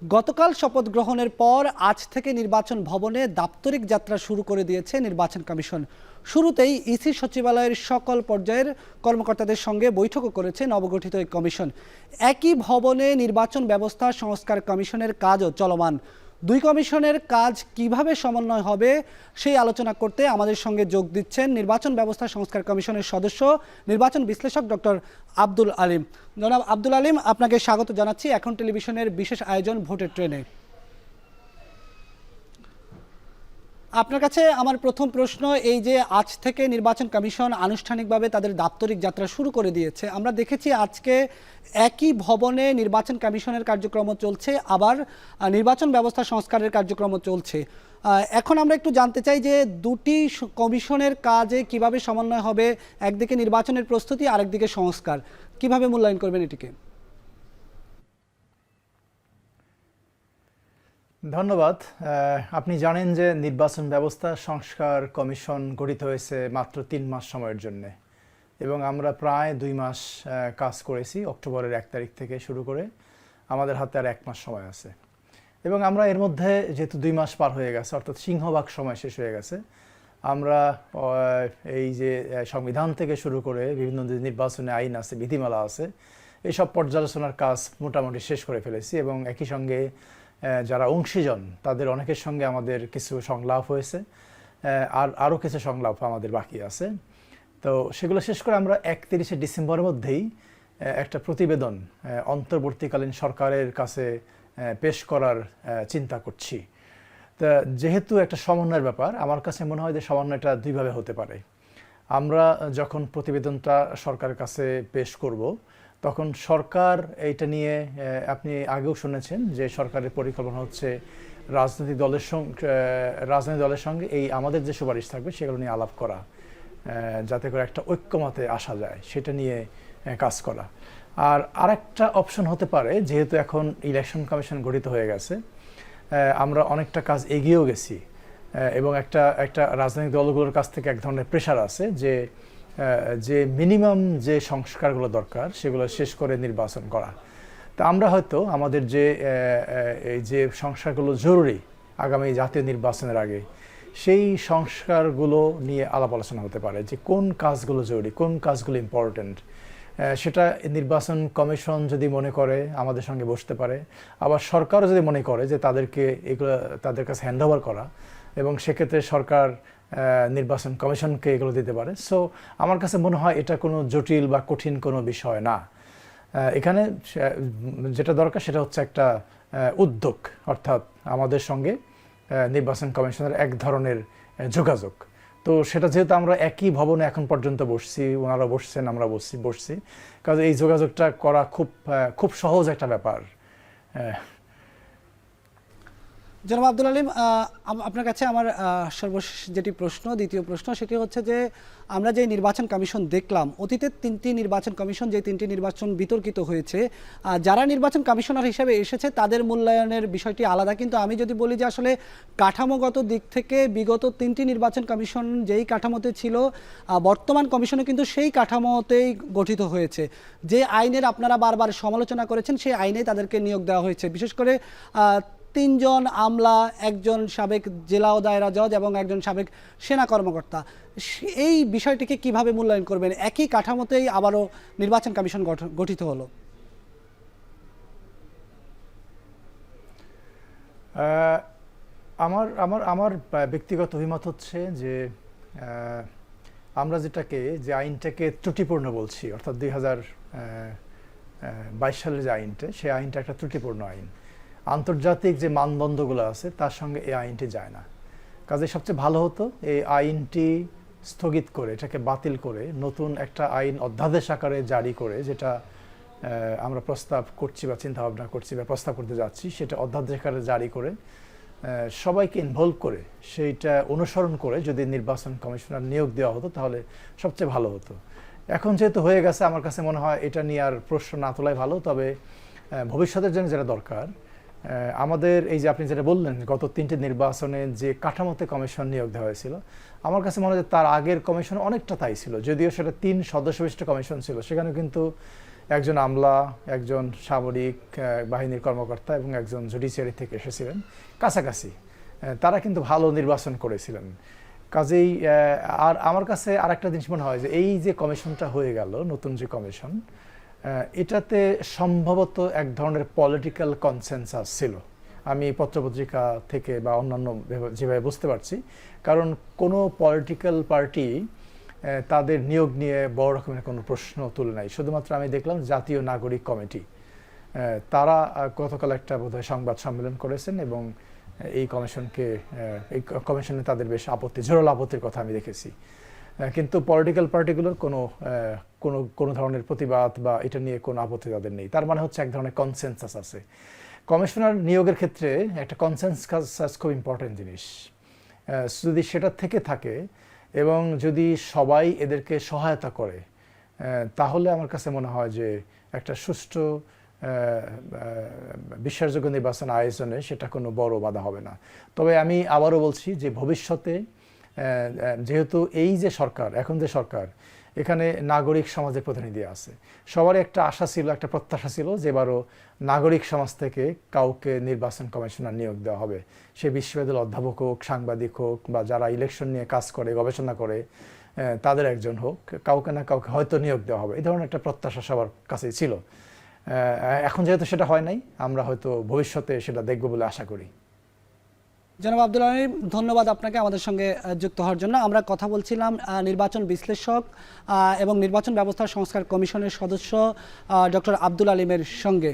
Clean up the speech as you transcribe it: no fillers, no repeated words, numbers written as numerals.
গতকাল শপথ গ্রহণের পর আজ থেকে নির্বাচন ভবনে দাপ্তরিক যাত্রা শুরু করে দিয়েছে নির্বাচন কমিশন। শুরুতেই ইসি সচিবালয়ের সকল পর্যায়ের কর্মকর্তাদের সঙ্গে বৈঠকও করেছে নবগঠিত এই কমিশন। একই ভবনে নির্বাচন ব্যবস্থা সংস্কার কমিশনের কাজও চলমান। দুই কমিশনের কাজ কিভাবে সমন্বয় হবে সেই আলোচনা করতে আমাদের সঙ্গে যোগ দিচ্ছেন নির্বাচন ব্যবস্থা সংস্কার কমিশনের সদস্য নির্বাচন বিশ্লেষক ডক্টর আব্দুল আলিম। জনাব আব্দুল আলিম, আপনাকে স্বাগত জানাচ্ছি এখন টেলিভিশনের বিশেষ আয়োজন ভোটের ট্রেনে। আপনার কাছে আমার প্রথম প্রশ্ন, এই যে আজ থেকে নির্বাচন কমিশন আনুষ্ঠানিকভাবে তাদের দাপ্তরিক যাত্রা শুরু করে দিয়েছে, আমরা দেখেছি আজকে একই ভবনে নির্বাচন কমিশনের কার্যক্রম চলছে, আবার নির্বাচন ব্যবস্থা সংস্কারের কার্যক্রম চলছে। এখন আমরা একটু জানতে চাই যে দুটি কমিশনের কাজে কিভাবে সমন্বয় হবে, একদিকে নির্বাচনের প্রস্তুতি আরেকদিকে সংস্কার, কিভাবে মূল্যায়ন করবেন এটিকে? ধন্যবাদ। আপনি জানেন যে নির্বাচন ব্যবস্থা সংস্কার কমিশন গঠিত হয়েছে মাত্র 3 মাস সময়ের জন্য, এবং আমরা প্রায় 2 মাস কাজ করেছি। অক্টোবরের 1 তারিখ থেকে শুরু করে আমাদের হাতে আর 1 মাস সময় আছে, এবং আমরা এর মধ্যে যেহেতু 2 মাস পার হয়ে গেছে, অর্থাৎ সিংহভাগ সময় শেষ হয়ে গেছে, আমরা এই যে সংবিধান থেকে শুরু করে বিভিন্ন যে নির্বাচনী আইন আছে, বিধিমালা আছে, এইসব পর্যালোচনার কাজ মোটামুটি শেষ করে ফেলেছি। এবং একই সঙ্গে যারা অংশীজন তাদের অনেকের সঙ্গে আমাদের কিছু সংলাপ হয়েছে, আর আরও কিছু সংলাপ আমাদের বাকি আছে। তো সেগুলো শেষ করে আমরা 31শে ডিসেম্বরের মধ্যেই একটা প্রতিবেদন অন্তর্বর্তীকালীন সরকারের কাছে পেশ করার চিন্তা করছি। তা যেহেতু একটা সমন্বয়ের ব্যাপার, আমার কাছে মনে হয় যে সমন্বয়টা দুইভাবে হতে পারে। আমরা যখন প্রতিবেদনটা সরকারের কাছে পেশ করব, তখন সরকার এইটা নিয়ে, আপনি আগেও শুনেছেন যে সরকারের পরিকল্পনা হচ্ছে রাজনৈতিক দলের সঙ্গে এই আমাদের যে সুপারিশ থাকবে সেগুলো নিয়ে আলাপ করা, যাতে করে একটা ঐক্যমতে আসা যায়, সেটা নিয়ে কাজ করা। আর আরেকটা অপশন হতে পারে, যেহেতু এখন ইলেকশন কমিশন গঠিত হয়ে গেছে, আমরা অনেকটা কাজ এগিয়েও গেছি, এবং একটা রাজনৈতিক দলগুলোর কাছ থেকে এক ধরনের প্রেশার আছে যে মিনিমাম যে সংস্কারগুলো দরকার সেগুলো শেষ করে নির্বাচন করা। তা আমরা হয়তো আমাদের যে সংস্কারগুলো জরুরি আগামী জাতীয় নির্বাচনের আগে, সেই সংস্কারগুলো নিয়ে আলাপ আলোচনা হতে পারে, যে কোন কাজগুলো জরুরি, কোন কাজগুলো ইম্পর্ট্যান্ট। সেটা নির্বাচন কমিশন যদি মনে করে আমাদের সঙ্গে বসতে পারে, আবার সরকারও যদি মনে করে যে তাদেরকে এগুলো তাদের কাছে হ্যান্ডওভার করা, এবং সেক্ষেত্রে সরকার নির্বাচন কমিশনকে এগুলো দিতে পারে। সো আমার কাছে মনে হয় এটা কোনো জটিল বা কঠিন কোনো বিষয় না। এখানে যেটা দরকার সেটা হচ্ছে একটা উদ্যোগ, অর্থাৎ আমাদের সঙ্গে নির্বাচন কমিশনের এক ধরনের যোগাযোগ। তো সেটা যেহেতু আমরা একই ভবনে এখন পর্যন্ত বসছি, ওনারা বসছেন, আমরা বসছি, কাজে এই যোগাযোগটা করা খুব সহজ একটা ব্যাপার। জনাব আব্দুল আলিম, আপনার কাছে আমার সর্বশেষ যেটি প্রশ্ন, দ্বিতীয় প্রশ্ন, সেটি হচ্ছে যে আমরা যে নির্বাচন কমিশন দেখলাম, অতীতের 3টি নির্বাচন কমিশন, যে 3টি নির্বাচন বিতর্কিত হয়েছে, যারা নির্বাচন কমিশনার হিসেবে এসেছে তাদের মূল্যায়নের বিষয়টি আলাদা। কিন্তু আমি যদি বলি যে আসলে কাঠামোগত দিক থেকে বিগত 3টি নির্বাচন কমিশন যেই কাঠামোতে ছিল, বর্তমান কমিশনও কিন্তু সেই কাঠামোতেই গঠিত হয়েছে। যে আইনের আপনারা বারবার সমালোচনা করেছেন, সেই আইনেই তাদেরকে নিয়োগ দেওয়া হয়েছে। বিশেষ করে 3 জন আমলা, একজন সাবেক জেলা ও দায়রা জজ এবং একজন সাবেক সেনা কর্মকর্তা। এই বিষয়টিকে কিভাবে মূল্যায়ন করবেন? একই কাঠামোতেই আবারও নির্বাচন কমিশন গঠিত হলো। আমার ব্যক্তিগত অভিমত হচ্ছে যে আমরা যে আইনটাকে ত্রুটিপূর্ণ বলছি, অর্থাৎ 2022 সালের যে আইনটা, সেই আইনটা একটা ত্রুটিপূর্ণ আইন। আন্তর্জাতিক যে মানদণ্ডগুলো আছে তার সঙ্গে এই আইনটি যায় না। কাজে সবচেয়ে ভালো হতো এই আইনটি স্থগিত করে, এটাকে বাতিল করে নতুন একটা আইন অধ্যাদেশ আকারে জারি করে, যেটা আমরা প্রস্তাব করছি বা চিন্তাভাবনা করছি বা প্রস্তাব করতে যাচ্ছি, সেটা অধ্যাদেশ আকারে জারি করে সবাইকে ইনভলভ করে সেইটা অনুসরণ করে যদি নির্বাচন কমিশনার নিয়োগ দেওয়া হতো তাহলে সবচেয়ে ভালো হতো। এখন যেহেতু হয়ে গেছে, আমার কাছে মনে হয় এটা নিয়ে আর প্রশ্ন না তোলাই ভালো। তবে ভবিষ্যতের জন্য যেটা দরকার, আমাদের এই যে আপনি যেটা বললেন, গত 3টে নির্বাচনে যে কাঠামোতে কমিশন নিয়োগ দেওয়া হয়েছিল, আমার কাছে মনে হয় তার আগের কমিশন অনেকটা তাই ছিল। যদিও সেটা 3 সদস্য বিশিষ্ট কমিশন ছিল, সেখানে কিন্তু একজন আমলা, একজন সামরিক বাহিনীর কর্মকর্তা এবং একজন জুডিশিয়ারি থেকে এসেছিলেন কাছাকাছি। তারা কিন্তু ভালো নির্বাচন করেছিলেন। কাজেই আর আমার কাছে আরেকটা জিনিস মনে হয় যে এই যে কমিশনটা হয়ে গেল, নতুন যে কমিশন, এটাতে সম্ভবত এক ধরনের পলিটিক্যাল কনসেনসাস ছিল, আমি পত্রপত্রিকা থেকে বা অন্যান্য যেভাবে বুঝতে পারছি। কারণ কোনো পলিটিক্যাল পার্টি তাদের নিয়োগ নিয়ে বড় রকমের কোনো প্রশ্ন তুলে নাই। শুধুমাত্র আমি দেখলাম জাতীয় নাগরিক কমিটি তারা গতকাল একটা বোধহয় সংবাদ সম্মেলন করেছেন এবং এই কমিশনে তাদের বেশ জোরালো আপত্তির কথা আমি দেখেছি। কিন্তু পলিটিক্যাল পার্টিগুলোর কোনো ধরনের প্রতিবাদ বা এটা নিয়ে কোনো আপত্তি তাদের নেই। তার মানে হচ্ছে এক ধরনের কনসেনসাস আছে। কমিশনার নিয়োগের ক্ষেত্রে একটা কনসেনসাস খুব ইম্পর্টেন্ট জিনিস। যদি সেটা থেকে থাকে এবং যদি সবাই এদেরকে সহায়তা করে, তাহলে আমার কাছে মনে হয় যে একটা সুষ্ঠু বিশ্বাসযোগ্য নির্বাচন আয়োজনে সেটা কোনো বড় বাধা হবে না। তবে আমি আবারও বলছি যে ভবিষ্যতে যেহেতু এই যে সরকার, এখন যে সরকার, এখানে নাগরিক সমাজের প্রতিনিধি আছে, সবারই একটা আশা ছিল, একটা প্রত্যাশা ছিল যে এবারও নাগরিক সমাজ থেকে কাউকে নির্বাচন কমিশনার নিয়োগ দেওয়া হবে। সে বিশ্ববিদ্যালয়ের অধ্যাপক হোক, সাংবাদিক হোক, বা যারা ইলেকশন নিয়ে কাজ করে, গবেষণা করে, তাদের একজন হোক, কাউকে না কাউকে হয়তো নিয়োগ দেওয়া হবে, এই ধরনের একটা প্রত্যাশা সবার কাছেই ছিল। এখন যেহেতু সেটা হয় নাই, আমরা হয়তো ভবিষ্যতে সেটা দেখব বলে আশা করি। জনাব আব্দুল আলিম, ধন্যবাদ আপনাকে আমাদের সঙ্গে যুক্ত হওয়ার জন্য। আমরা কথা বলছিলাম নির্বাচন বিশ্লেষক এবং নির্বাচন ব্যবস্থা সংস্কার কমিশনের সদস্য ডক্টর আব্দুল আলিমের সঙ্গে।